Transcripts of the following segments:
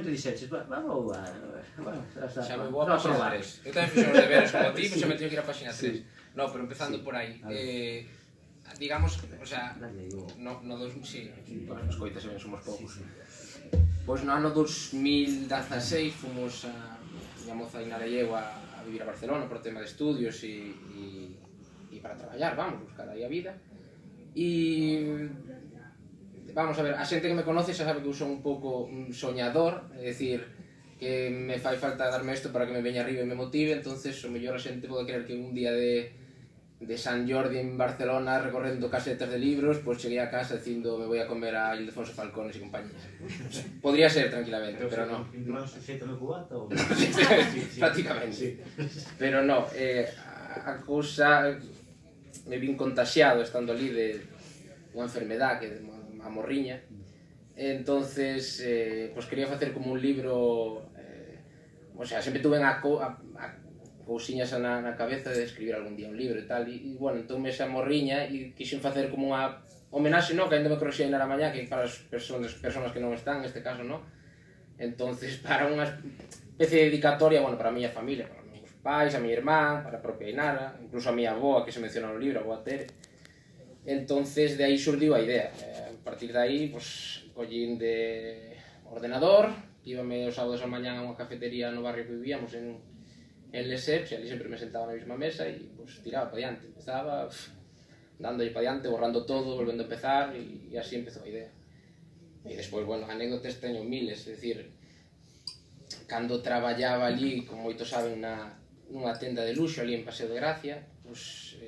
momento dixeches, vamos a... Xa me vou a páxina 3. Eu tamén fixo os deberes como ti, xa me teño que ir a páxina 3. No, pero empezando por aí. Digamos, o sea, no 2000, sí, os coitas ben, somos poucos. Pois no ano 2016 fomos a miña moza Inara e eu a vivir a Barcelona por tema de estudios e para traballar, vamos, buscar aí a vida. E vamos a ver, a xente que me conoce xa sabe que eu son un pouco soñador, é dicir, que me fai falta darme isto para que me veña arriba e me motive, entonces o mellor a xente pode creer que un día de San Jordi en Barcelona recorrendo casetas de libros, pois cheguei a casa dicindo me voy a comer a Ildefonso Falcones e compañía. Podría ser tranquilamente, pero no. ¿Pinturándose xeito no cubata ou...? Prácticamente. Pero no, a cousa... me vin contaxiado estando ali de unha enfermedad, que é a morriña. Entonces, pois quería facer como un libro... O sea, sempre tuve a cousiñas na cabeza de escribir algún día un libro e tal, e bueno, entón esa morriña e quixen facer como unha homenaxe, no, que ainda me croxei na mañá, que para as personas que non están, neste caso, no? Entonces, para unha especie de dedicatoria, bueno, para a miña familia, para os meus pais, a miña irmán, para a propia Inara, incluso a miña avoa, que se menciona no libro, a avoa Tere. Entonces, de aí surdiu a idea. A partir de aí, pues, collín de ordenador, íbame os sábados a mañá a unha cafetería no barrio que vivíamos, en Lesseps, e ali sempre me sentaba na mesma mesa e pues, tiraba para diante, empezaba dándolle para diante, borrando todo, volvendo a empezar e así empezou a idea. E despois, bueno, anécdotas teño miles, é dicir, cando traballaba ali, como moitos saben, nunha tenda de luxo ali en Paseo de Gracia, pues,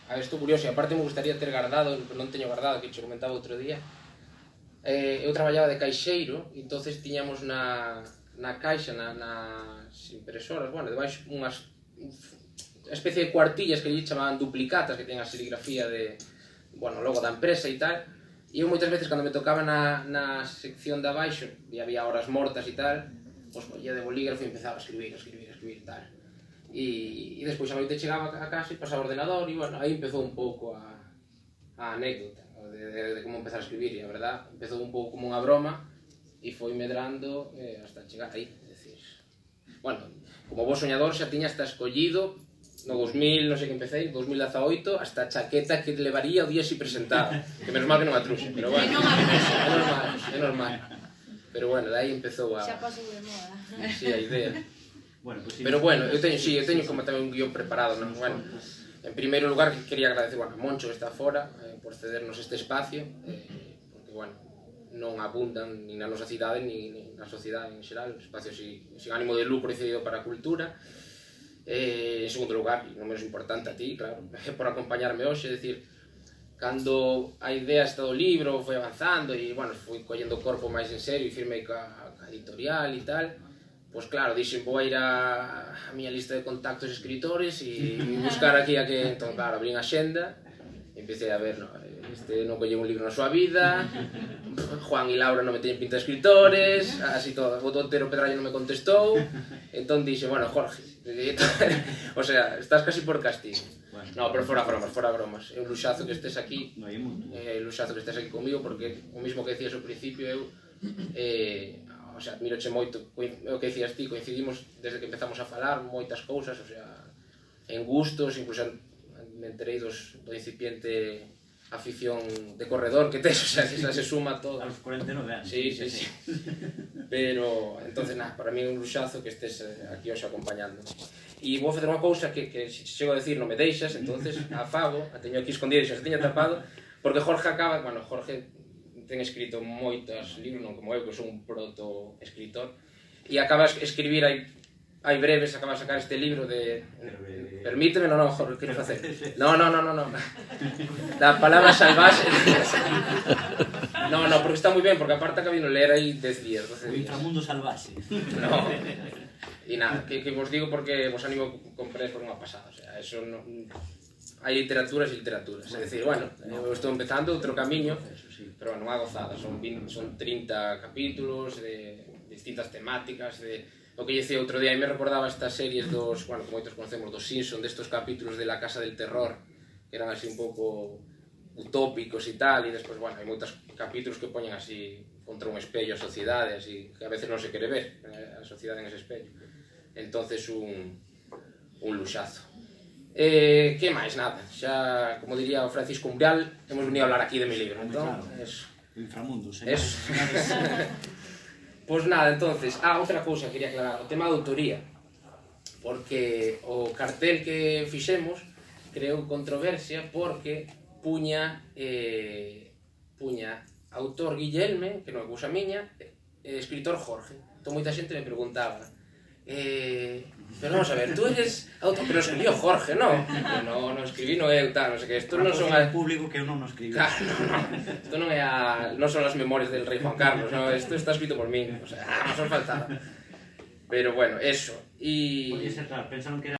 a ver, estou curioso, e aparte me gustaría ter guardado, non teño guardado, que che comentaba outro día, eu traballaba de caixeiro, e entonces tiñamos na caixa, nas impresoras, bueno, debaixo unhas especie de cuartillas que lle chamaban duplicatas, que teñen a serigrafía de, bueno, logo da empresa e tal, e eu moitas veces cando me tocaba na sección de abaixo, e había horas mortas e tal, pois collía de bolígrafo e empezaba a escribir e tal. E despois a noite chegaba a casa e pasaba o ordenador e, bueno, aí empezou un pouco a anécdota de como empezar a escribir, e a verdad, empezou un pouco como unha broma, e foi medrando hasta chegar aí, é dicir... Bueno, como vos soñador xa tiña hasta escollido no 2000, non sei que empecé, 2018, hasta a chaqueta que levaría o día si presentaba, que menos mal que non a truxe, pero bueno, é normal. Pero bueno, de aí empezou a... Xa pasou de moda. Sí, a idea. Pero bueno, eu teño como tamén un guión preparado, non? Bueno, en primeiro lugar quería agradecer a Moncho que está fora por cedernos este espacio, porque, bueno, non abundan nin na nosa cidade, nin na sociedade en xeral, espacios sin ánimo de lucro e cedido para a cultura. En segundo lugar, e non menos importante a ti, claro, por acompañarme hoxe, é dicir, cando a idea está do libro, foi avanzando e, bueno, fui collendo o corpo máis en serio e firmei ca editorial e tal, pois claro, dixen, vou ir a miña lista de contactos de escritores e buscar aquí a que... Entón, claro, abrín a xenda e empecé a ver, este non colleu un libro na súa vida, Juan e Laura non me teñen pinta de escritores, así todo, o Otero Pedrallo non me contestou, entón dixe, bueno, Jorge, o sea, estás casi por castigo. No, pero fora bromas, é un luxazo que estés aquí, é un luxazo que estés aquí comigo, porque o mismo que decías ao principio, eu, o sea, admiroche moito, o que decías ti, coincidimos desde que empezamos a falar moitas cousas, o sea, en gustos, incluso me enterei do incipiente afición de corredor que tes, o sea, que se suma todo. A los 49 anos. Sí. Pero, entonces, nada, para mí é un luxazo que estés aquí hoxe acompañando. E vou facer unha cousa que se chego a decir non me deixas, entonces afago, a teño aquí escondida e xa se teña tapado, porque Jorge acaba, bueno, Jorge ten escrito moitos libros, non como eu, que son un proto-escritor, e acaba de escribir hai breves, acaba de sacar este libro de... Permíteme, non, Jorge, quero facer. No. Da palabra salvaxe. No, porque está moi ben, porque aparte acabei de ler aí 10 días, 12 días. O inframundo salvaxe. No. E nada, que vos digo porque vos animo a comprar por unha pasada, o sea, eso non... Hai literaturas e literaturas, é dicir, bueno, eu estou empezando outro camiño, pero bueno, unha gozada, son 30 capítulos de distintas temáticas, o que lle dicía outro día, e me recordaba estas series dos, bueno, como moitos conocemos, dos Simpsons, destos capítulos de La Casa del Terror, que eran así un pouco utópicos e tal, e despois, bueno, hai moitos capítulos que poñen así contra un espello a sociedade, así, que a veces non se quere ver a sociedade en ese espello. Entonces un luxazo. Que máis? Nada, xa, como diría o Francisco Umbral, hemos venido a hablar aquí de mi libro, entón, eso. Inframundo, Eso. Pois nada, entonces, outra cousa que quería aclarar, o tema da autoría, porque o cartel que fixemos creou controversia porque puña autor Guillerme, que non é cousa miña, escritor Jorge. Entón moita xente me preguntaba, pero vamos a ver, tú eres autor, pero escribió Jorge, non? Non escribí, non eu, tal, non sei que, isto non son a... público que eu non escribí. Claro, isto non é non son as memorias del rei Juan Carlos, non, isto está escrito por min, o sea, non son faltaba. Pero bueno, eso, e... Podía ser, claro, pensaron que era